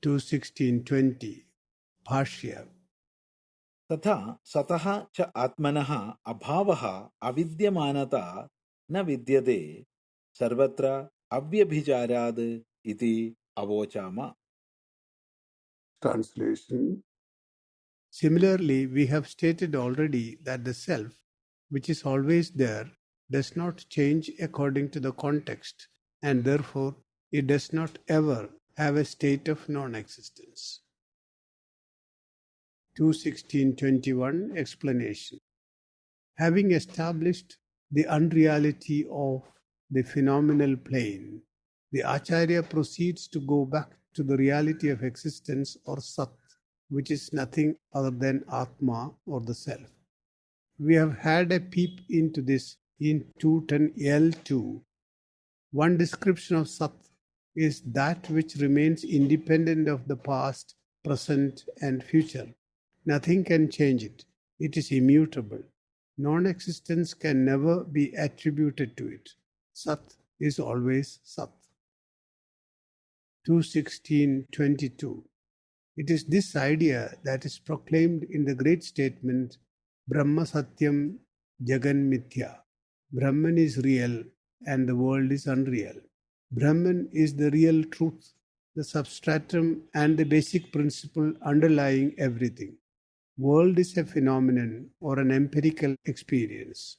2:16-20 Bhāṣya. तथा सतः च आत्मनः अभावः अविद्यमानता न विद्यते सर्वत्र अव्यभिचाराद् इति अवोचाम. Translation. Similarly, we have stated already that the self, which is always there, does not change according to the context, and therefore it does not ever have a state of non-existence. 2:16-21 Explanation. Having established the unreality of the phenomenal plane, the Acharya proceeds to go back to the reality of existence or Sat, which is nothing other than Atma or the Self. We have had a peep into this in 210L2. One description of Sat is that which remains independent of the past, present, and future. Nothing can change it. It is immutable. Non-existence can never be attributed to it. Sat is always Sat. 2:16-22. It is this idea that is proclaimed in the great statement Brahmasatyam, jaganmithya. Brahman is real and the world is unreal. Brahman is the real truth, the substratum and the basic principle underlying everything. World is a phenomenon or an empirical experience.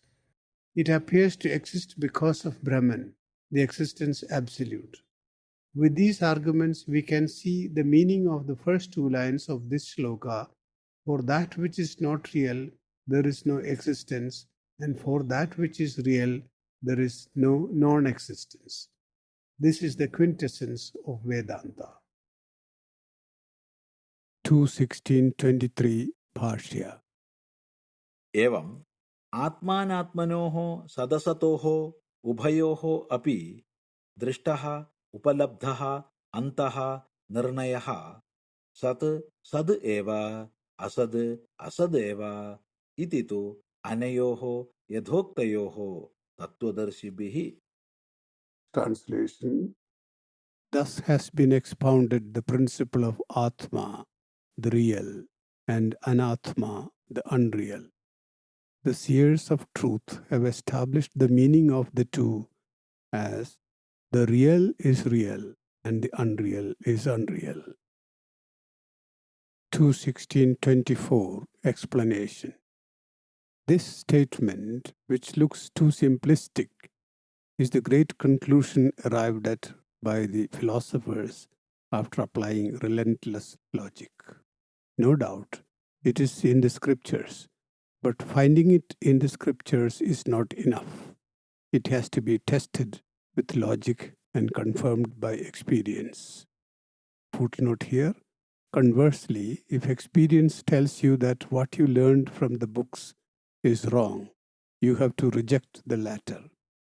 It appears to exist because of Brahman, the existence absolute. With these arguments, we can see the meaning of the first two lines of this shloka. For that which is not real, there is no existence, and for that which is real, there is no non-existence. This is the quintessence of Vedanta. 2:16-23 Bhāṣya. एवम् आत्मानात्मनोः सदसतोः उभयोः अपि दृष्टः उपलब्धः अन्तः निर्णयः सत् सद् एव असद् असद् एव इति तु अनयोः यथोक्तयोः तत्त्वदर्शिभिः. Translation. Thus has been expounded the principle of Atma, the real, and anatma, the unreal. The seers of truth have established the meaning of the two as the real is real and the unreal is unreal. 2:16-24 Explanation. This statement, which looks too simplistic, is the great conclusion arrived at by the philosophers after applying relentless logic. No doubt, it is in the scriptures, but finding it in the scriptures is not enough. It has to be tested with logic and confirmed by experience. Footnote here. Conversely, if experience tells you that what you learned from the books is wrong, you have to reject the latter.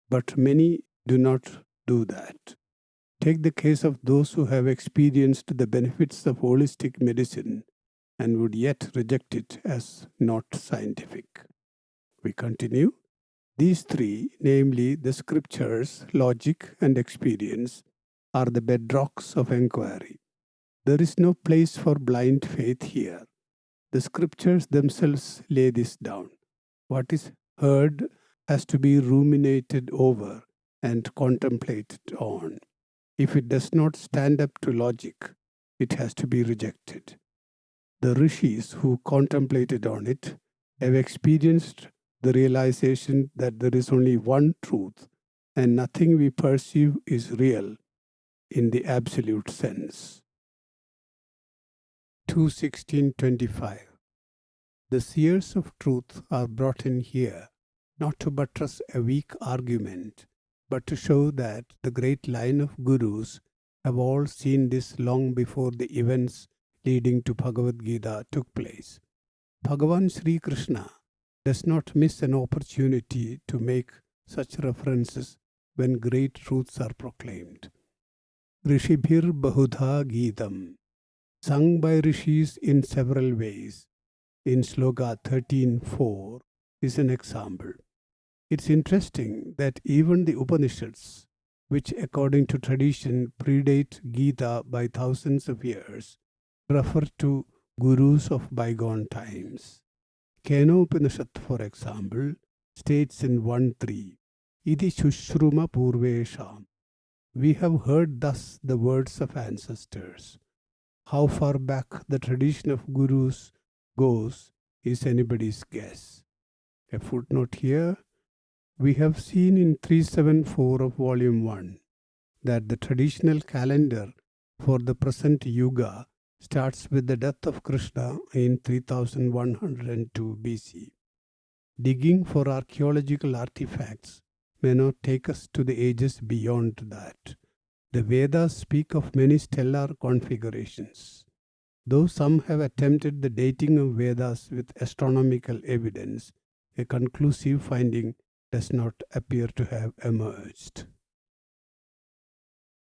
But many do not do that. Take the case of those who have experienced the benefits of holistic medicine and would yet reject it as not scientific. We continue. These three, namely the scriptures, logic, and experience, are the bedrocks of inquiry. There is no place for blind faith here. The scriptures themselves lay this down. What is heard has to be ruminated over and contemplated on. If it does not stand up to logic, it has to be rejected. The rishis who contemplated on it have experienced the realization that there is only one truth and nothing we perceive is real in the absolute sense. 2:16-25. The seers of truth are brought in here not to buttress a weak argument, but to show that the great line of gurus have all seen this long before the events leading to Bhagavad Gita took place. Bhagavan Sri Krishna does not miss an opportunity to make such references when great truths are proclaimed. Rishibhir Bahudha Geetam, sung by rishis in several ways, in Shloka 13.4 is an example. It's interesting that even the Upanishads, which according to tradition predate Gita by thousands of years, refer to gurus of bygone times. Kenopanishad, for example, states in 1.3, Iti Shushruma Purvesham. We have heard thus the words of ancestors. How far back the tradition of gurus goes is anybody's guess. A footnote here. We have seen in 374 of Volume 1 that the traditional calendar for the present yuga starts with the death of Krishna in 3102 BC. Digging for archaeological artifacts may not take us to the ages beyond that. The Vedas speak of many stellar configurations. Though some have attempted the dating of Vedas with astronomical evidence, a conclusive finding does not appear to have emerged.